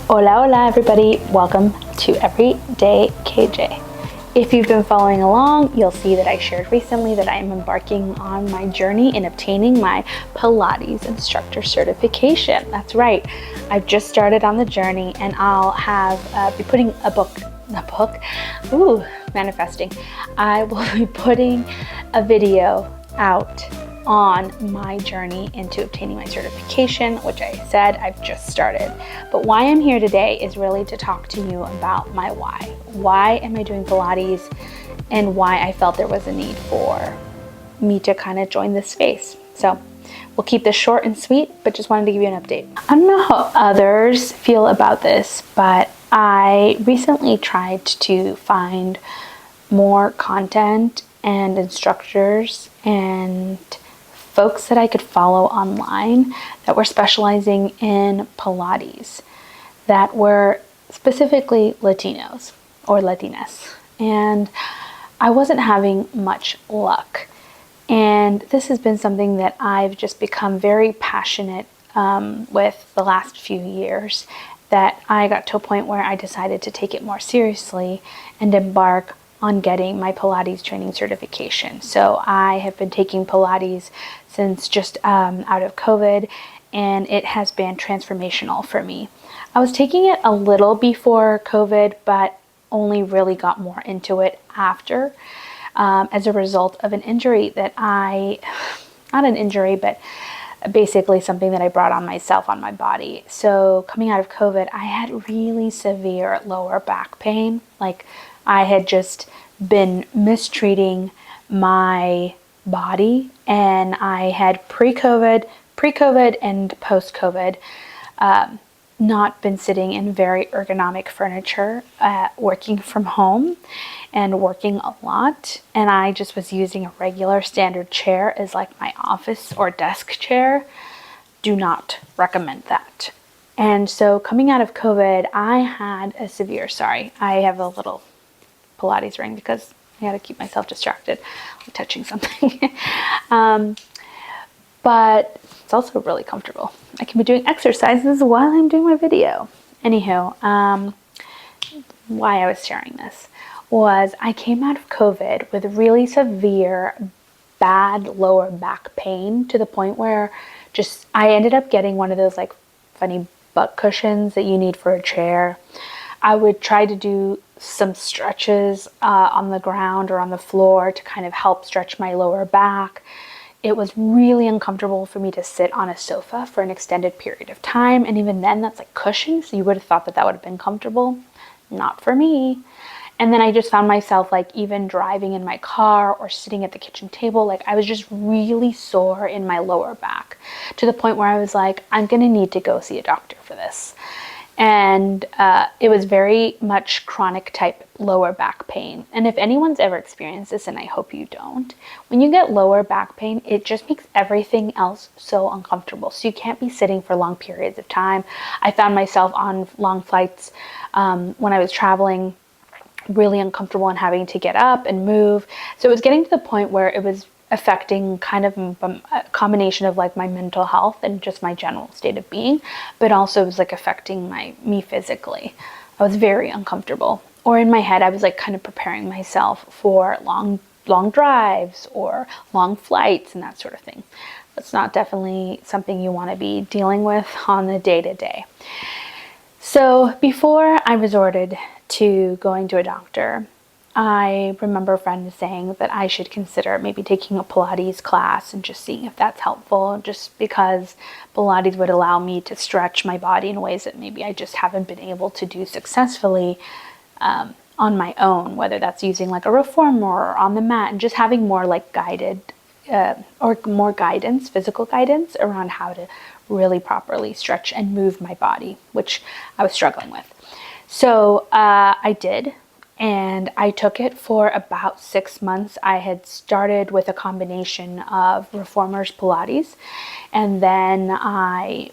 Hola, hola everybody. Welcome to Everyday KJ. If you've been following along, you'll see that I shared recently that I am embarking on my journey in obtaining my Pilates instructor certification. That's right. I've just started on the journey and I'll be putting manifesting. I will be putting a video out on my journey into obtaining my certification, which I said I've just started. But why I'm here today is really to talk to you about my why. Why am I doing Pilates and why I felt there was a need for me to kind of join this space. So we'll keep this short and sweet, but just wanted to give you an update. I don't know how others feel about this, but I recently tried to find more content and instructors and folks that I could follow online that were specializing in Pilates, that were specifically Latinos or Latinas. And I wasn't having much luck. And this has been something that I've just become very passionate with the last few years, that I got to a point where I decided to take it more seriously and embark on getting my Pilates training certification. So I have been taking Pilates since just out of COVID, and it has been transformational for me. I was taking it a little before COVID, but only really got more into it after, as a result of an injury that not an injury, but basically something that I brought on myself, on my body. So coming out of COVID, I had really severe lower back pain. Like, I had just been mistreating my body, and I had pre-COVID and post-COVID not been sitting in very ergonomic furniture, working from home and working a lot. And I just was using a regular standard chair as like my office or desk chair. Do not recommend that. And so coming out of COVID, I had a severe, I have a little Pilates ring because I had to keep myself distracted, like touching something. But it's also really comfortable. I can be doing exercises while I'm doing my video. Anywho, why I was sharing this was I came out of COVID with really severe, bad lower back pain, to the point where I ended up getting one of those like funny butt cushions that you need for a chair. I would try to do some stretches on the ground or on the floor to kind of help stretch my lower back. It was really uncomfortable for me to sit on a sofa for an extended period of time. And even then, that's like cushion, so you would have thought that would have been comfortable. Not for me. And then I just found myself like even driving in my car or sitting at the kitchen table, like I was just really sore in my lower back, to the point where I was like, I'm gonna need to go see a doctor for this. And it was very much chronic type lower back pain. And if anyone's ever experienced this, and I hope you don't, when you get lower back pain, it just makes everything else so uncomfortable. So you can't be sitting for long periods of time. I found myself on long flights when I was traveling, really uncomfortable and having to get up and move. So it was getting to the point where it was affecting kind of a combination of like my mental health and just my general state of being, but also it was like affecting me physically. I was very uncomfortable. Or in my head, I was like kind of preparing myself for long drives or long flights and that sort of thing. That's not definitely something you want to be dealing with on the day-to-day. So before I resorted to going to a doctor, I remember a friend saying that I should consider maybe taking a Pilates class and just seeing if that's helpful, just because Pilates would allow me to stretch my body in ways that maybe I just haven't been able to do successfully on my own, whether that's using like a reformer or on the mat, and just having more like guided or more guidance, physical guidance around how to really properly stretch and move my body, which I was struggling with. So I did. And I took it for about 6 months. I had started with a combination of reformers, Pilates, and then I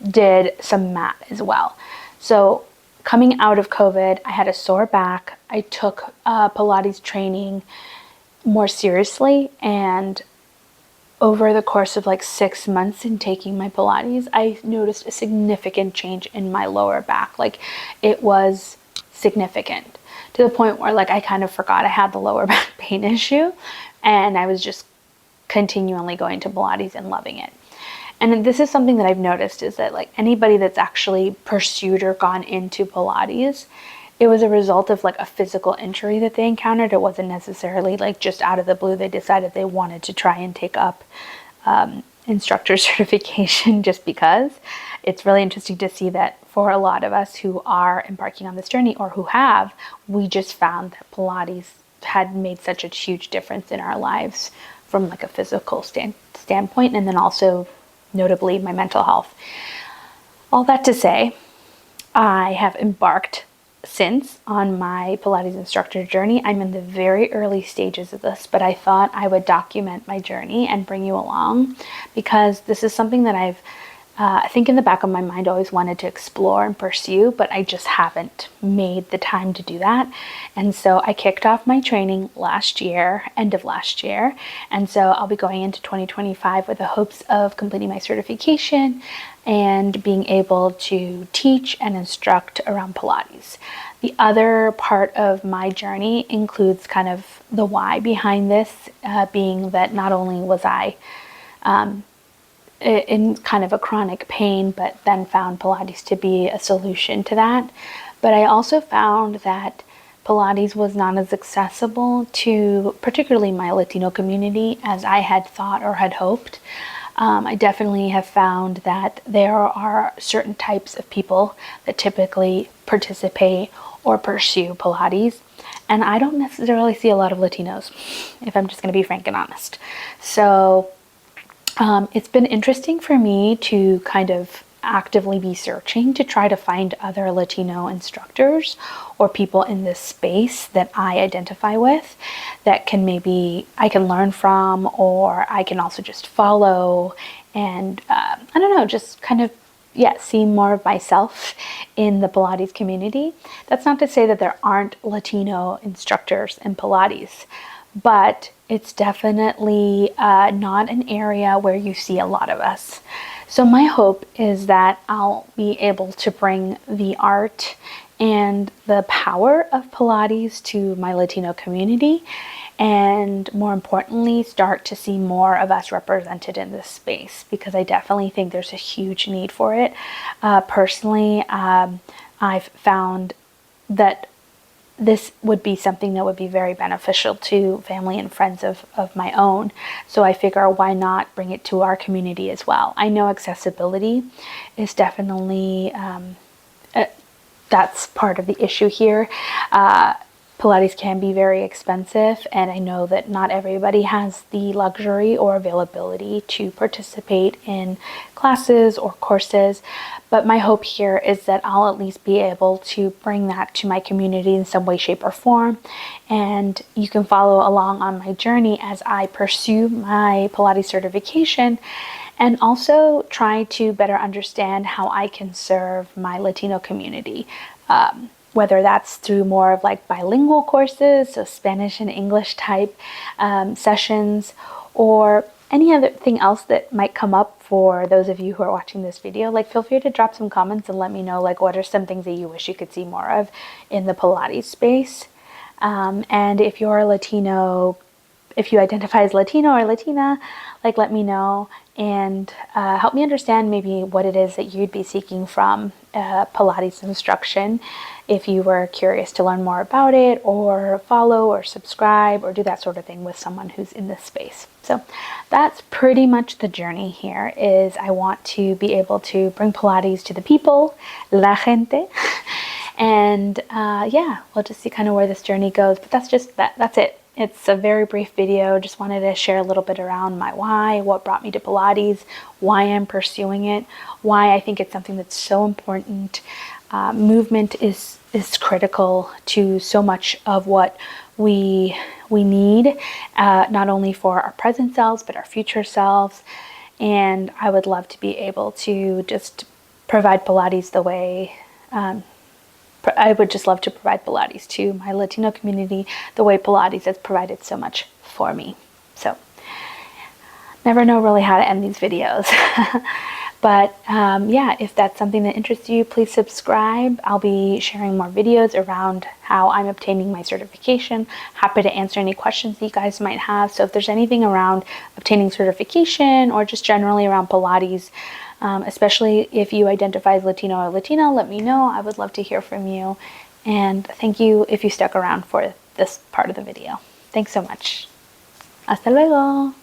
did some mat as well. So coming out of COVID, I had a sore back. I took Pilates training more seriously, and over the course of like 6 months in taking my Pilates, I noticed a significant change in my lower back. Like it was significant to the point where like I kind of forgot I had the lower back pain issue, and I was just continually going to Pilates and loving it. And this is something that I've noticed, is that like anybody that's actually pursued or gone into Pilates, it was a result of like a physical injury that they encountered. It wasn't necessarily like just out of the blue they decided they wanted to try and take up instructor certification just because. It's really interesting to see that for a lot of us who are embarking on this journey, or who have, we just found that Pilates had made such a huge difference in our lives from like a physical standpoint, and then also notably my mental health. All that to say, I have embarked since on my Pilates instructor journey. I'm in the very early stages of this, but I thought I would document my journey and bring you along, because this is something that I think in the back of my mind always wanted to explore and pursue, but I just haven't made the time to do that. And so I kicked off my training last year, end of last year. And so I'll be going into 2025 with the hopes of completing my certification and being able to teach and instruct around Pilates. The other part of my journey includes kind of the why behind this, being that not only was I in kind of a chronic pain, but then found Pilates to be a solution to that. But I also found that Pilates was not as accessible to particularly my Latino community as I had thought or had hoped. I definitely have found that there are certain types of people that typically participate or pursue Pilates, and I don't necessarily see a lot of Latinos, if I'm just going to be frank and honest. So it's been interesting for me to kind of actively be searching to try to find other Latino instructors or people in this space that I identify with, that can maybe I can learn from, or I can also just follow and I don't know, just kind of see more of myself in the Pilates community. That's not to say that there aren't Latino instructors in Pilates, but it's definitely not an area where you see a lot of us. So my hope is that I'll be able to bring the art and the power of Pilates to my Latino community, and more importantly, start to see more of us represented in this space, because I definitely think there's a huge need for it. Personally, I've found that this would be something that would be very beneficial to family and friends of my own. So I figure, why not bring it to our community as well? I know accessibility is definitely, that's part of the issue here. Pilates can be very expensive, and I know that not everybody has the luxury or availability to participate in classes or courses, but my hope here is that I'll at least be able to bring that to my community in some way, shape, or form, and you can follow along on my journey as I pursue my Pilates certification, and also try to better understand how I can serve my Latino community. Whether that's through more of like bilingual courses, so Spanish and English type sessions, or any other thing else that might come up for those of you who are watching this video. Like, feel free to drop some comments and let me know, like, what are some things that you wish you could see more of in the Pilates space. And if you're Latino, if you identify as Latino or Latina, like, let me know and help me understand maybe what it is that you'd be seeking from Pilates instruction, if you were curious to learn more about it, or follow or subscribe or do that sort of thing with someone who's in this space. So that's pretty much the journey here. Is I want to be able to bring Pilates to the people, la gente, and we'll just see kind of where this journey goes. But that's it. It's a very brief video. Just wanted to share a little bit around my why, what brought me to Pilates, why I'm pursuing it, why I think it's something that's so important. Movement is critical to so much of what we need, not only for our present selves, but our future selves. And I would love to be able to just provide Pilates the way, I would just love to provide Pilates to my Latino community the way Pilates has provided so much for me. So Never know really how to end these videos. But yeah, if that's something that interests you, please subscribe. I'll be sharing more videos around how I'm obtaining my certification. Happy to answer any questions you guys might have. So if there's anything around obtaining certification or just generally around Pilates, especially if you identify as Latino or Latina, let me know. I would love to hear from you. And thank you if you stuck around for this part of the video. Thanks so much. Hasta luego.